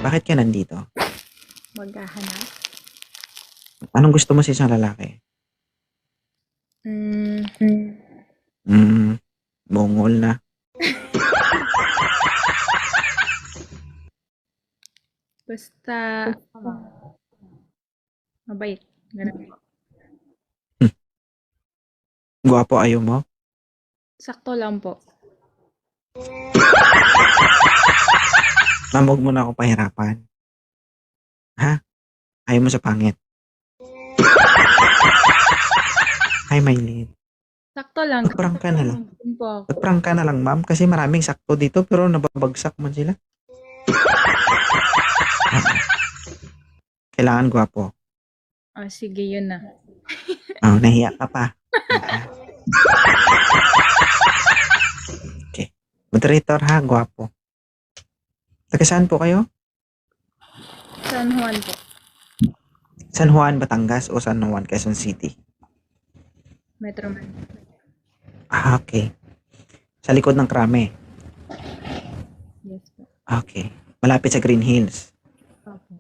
Bakit ka nandito? Maghahanap? Anong gusto mo sa isang lalaki? Hmm, Mongol na. basta mabait. Ganun. Gwapo ayaw mo? Sakto lang po. Ma'am, huwag mo na ako pahirapan. Ha? Ayaw mo sa pangit. Hi, Maylin. Sakto lang. Mag-prank ka na lang. Yun po ako. Mag-prank ka na lang, ma'am. Kasi maraming sakto dito pero nababagsak man sila. Kailangan gwapo. Ah, sige, yun na. Oh, nahiya ka pa. Okay. Moderator ha, gwapo. Taga saan po kayo? San Juan po. San Juan, Batangas o San Juan, Quezon City? Metro Man. Ah, okay. Sa likod ng Krame. Yes po. Okay. Malapit sa Green Hills. Opo.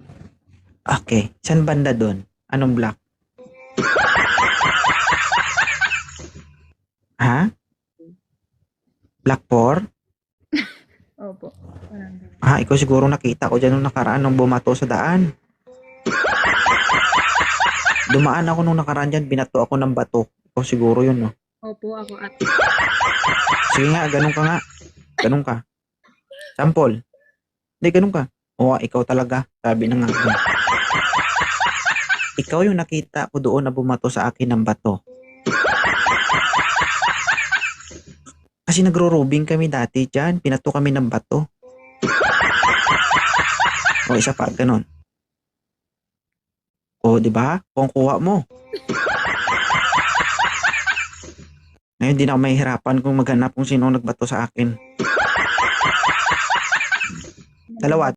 Okay. Saan banda doon? Anong block? Ha? Block 4? Opo. Parang ganun. Ah, ikaw siguro nakita ko dyan nung nakaraan nung bumato sa daan. Dumaan ako nung nakaraan dyan, binato ako ng bato. Ikaw siguro yun, no? Opo, ako at Sige nga, ganun ka nga. Ganun ka. Sample. Hindi, ganun ka. Oo, ikaw talaga. Sabi na nga. Ikaw yung nakita ko doon na bumato sa akin ng bato. Kasi nagro-robing kami dati dyan. Pinato kami ng bato. O, isa pa, ganun. O, di ba? Kung kuha mo. Ngayon, di na ako mahihirapan kung maghanap kung sino nagbato sa akin. Dalawa.